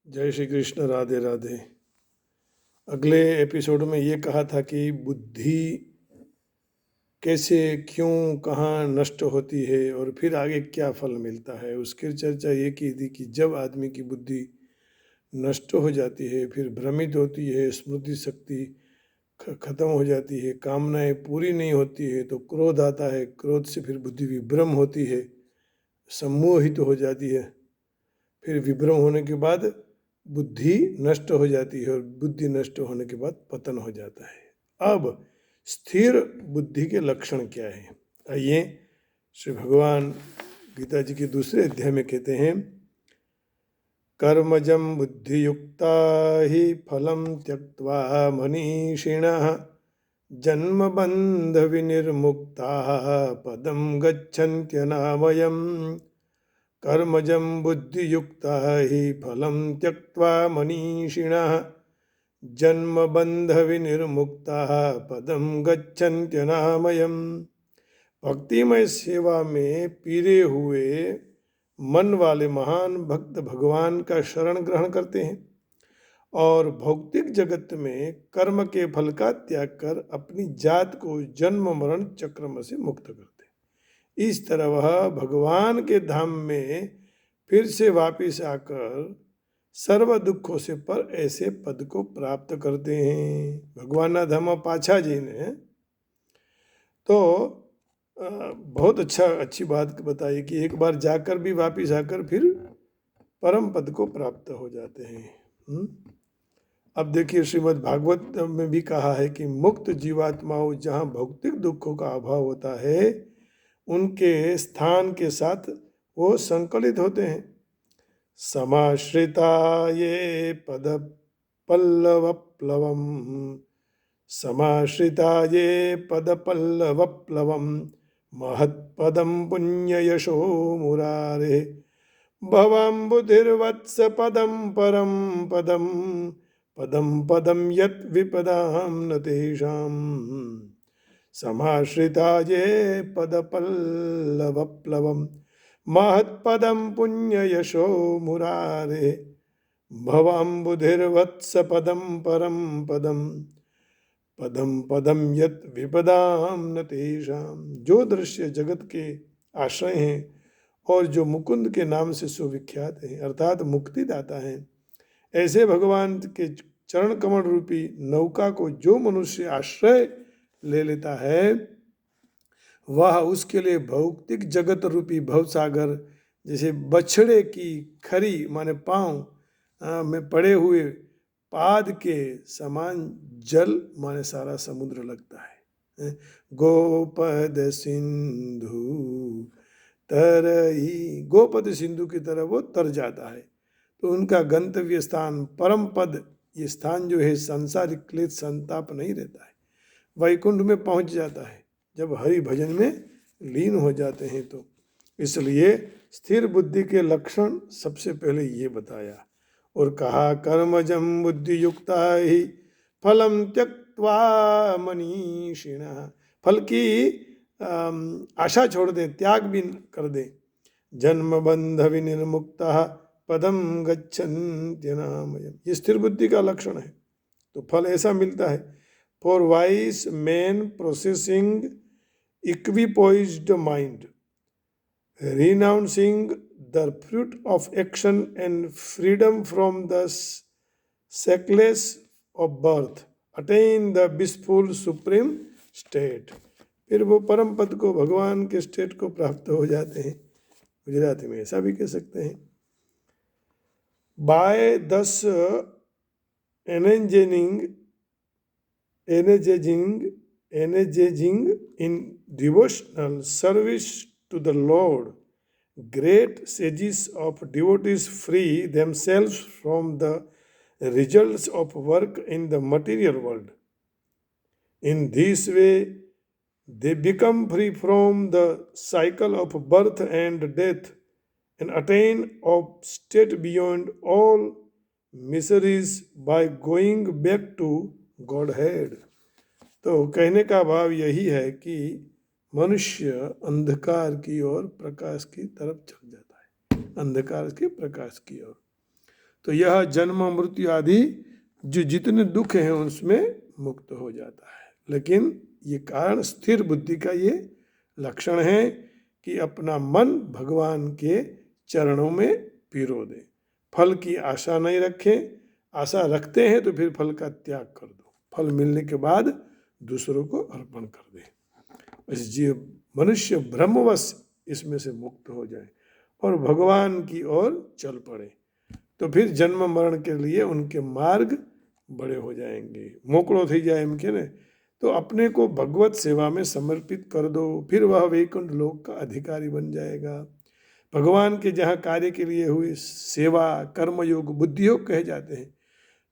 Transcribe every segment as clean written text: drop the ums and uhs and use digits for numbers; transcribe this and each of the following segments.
जय श्री कृष्ण। राधे राधे। अगले एपिसोड में ये कहा था कि बुद्धि कैसे, क्यों, कहाँ नष्ट होती है और फिर आगे क्या फल मिलता है। उसकी चर्चा ये की थी कि जब आदमी की बुद्धि नष्ट हो जाती है, फिर भ्रमित होती है, स्मृति शक्ति खत्म हो जाती है, कामनाएं पूरी नहीं होती है, तो क्रोध आता है। क्रोध से फिर बुद्धि विभ्रम होती है, सम्मोहित हो जाती है। फिर विभ्रम होने के बाद बुद्धि नष्ट हो जाती है और बुद्धि नष्ट होने के बाद पतन हो जाता है। अब स्थिर बुद्धि के लक्षण क्या है, आइए श्री भगवान गीता जी के दूसरे अध्याय में कहते हैं, कर्मजं बुद्धियुक्ता हि फलं त्यक्त्वा मनीषिणः जन्मबन्ध विनिर्मुक्ताः पदं गच्छन्त्यनामयम्। कर्मजं बुद्धियुक्ता हि फलं त्यक्त्वा मनीषिणः जन्मबन्ध विनिर्मुक्ताः पदं गच्छन्त्यनामयम्। भक्तिमय सेवा में पीरे हुए मन वाले महान भक्त भगवान का शरण ग्रहण करते हैं और भौतिक जगत में कर्म के फल का त्याग कर अपनी जात को जन्म मरण चक्र से मुक्त करते हैं। इस तरह वह भगवान के धाम में फिर से वापिस आकर सर्व दुखों से पर ऐसे पद को प्राप्त करते हैं। भगवान धाम पाछा जी ने तो बहुत अच्छी बात बताई कि एक बार जाकर भी वापिस आकर फिर परम पद को प्राप्त हो जाते हैं। अब देखिए, श्रीमद् भागवत में भी कहा है कि मुक्त जीवात्माओं जहाँ भौतिक दुखों का अभाव होता है, उनके स्थान के साथ वो संकलित होते हैं। समाश्रिता ये पद पल्लवप्लवम, समाश्रिता ये पद पल्लवप्लवम महत्पदम पुण्ययशो मुरारे भवाम्बुधिर्वत्स पदम परम पदम पदम पदम यत् विपदां न तेषां। समाश्रिता ये पद पल्लवप्लवम महत्पदम पुण्ययशो मुरारे भवाम्बुधिर्वत्स पदम परम पदम पदम पदम यत् विपदां न तेषां। जो दृश्य जगत के आश्रय हैं और जो मुकुंद के नाम से सुविख्यात हैं, अर्थात मुक्तिदाता हैं, ऐसे भगवान के चरण कमल रूपी नौका को जो मनुष्य आश्रय ले लेता है, वह उसके लिए भौतिक जगत रूपी भवसागर जैसे बछड़े की खरी माने पांव में पड़े हुए पाद के समान जल माने सारा समुद्र लगता है। गोपद सिंधु तरई, गोपद सिंधु की तरह वो तर जाता है। तो उनका गंतव्य स्थान परम पद, ये स्थान जो है सांसारिक क्लेश संताप नहीं रहता है, वैकुंठ में पहुंच जाता है जब हरि भजन में लीन हो जाते हैं। तो इसलिए स्थिर बुद्धि के लक्षण सबसे पहले ये बताया और कहा, कर्मजं बुद्धियुक्ता ही फलम त्यक्त्वा मनीषिणः, फल की आशा छोड़ दें, त्याग भी कर दें। जन्म बंध विनिर्मुक्तः पदम गच्छन्त्यनामयम्, ये स्थिर बुद्धि का लक्षण है। तो फल ऐसा मिलता है, for wise man processing equipoised mind, renouncing the fruit of action and freedom from the shackles of birth, attain the blissful supreme state। फिर वो परम पद को, भगवान के स्टेट को प्राप्त हो जाते हैं। गुजराती में ऐसा भी कह सकते हैं, बाय दस engaging in devotional service to the Lord, great sages of devotees free themselves from the results of work in the material world. In this way, they become free from the cycle of birth and death and attain a state beyond all miseries by going back to Godhead। तो कहने का भाव यही है कि मनुष्य अंधकार की ओर प्रकाश की तरफ चल जाता है, अंधकार के प्रकाश की ओर। तो यह जन्म मृत्यु आदि जो जितने दुख हैं उसमें मुक्त हो जाता है। लेकिन ये कारण स्थिर बुद्धि का ये लक्षण है कि अपना मन भगवान के चरणों में पिरो दे, फल की आशा नहीं रखें। आशा रखते हैं तो फिर फल का त्याग कर दो, फल मिलने के बाद दूसरों को अर्पण कर दे। इस जीव मनुष्य ब्रह्मवश इसमें से मुक्त हो जाए और भगवान की ओर चल पड़े, तो फिर जन्म मरण के लिए उनके मार्ग बड़े हो जाएंगे, मोकड़ो थी जाए एम के ने। तो अपने को भगवत सेवा में समर्पित कर दो, फिर वह वैकुंठ लोक का अधिकारी बन जाएगा। भगवान के जहाँ कार्य के लिए हुई सेवा कर्मयोग बुद्धियोग कहे जाते हैं,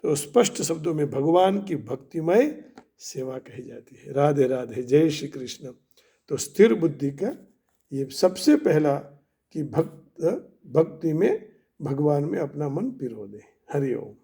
तो स्पष्ट शब्दों में भगवान की भक्तिमय सेवा कही जाती है। राधे राधे, जय श्री कृष्ण। तो स्थिर बुद्धि का ये सबसे पहला कि भक्ति में भगवान में अपना मन पिरो दे। हरि ओम।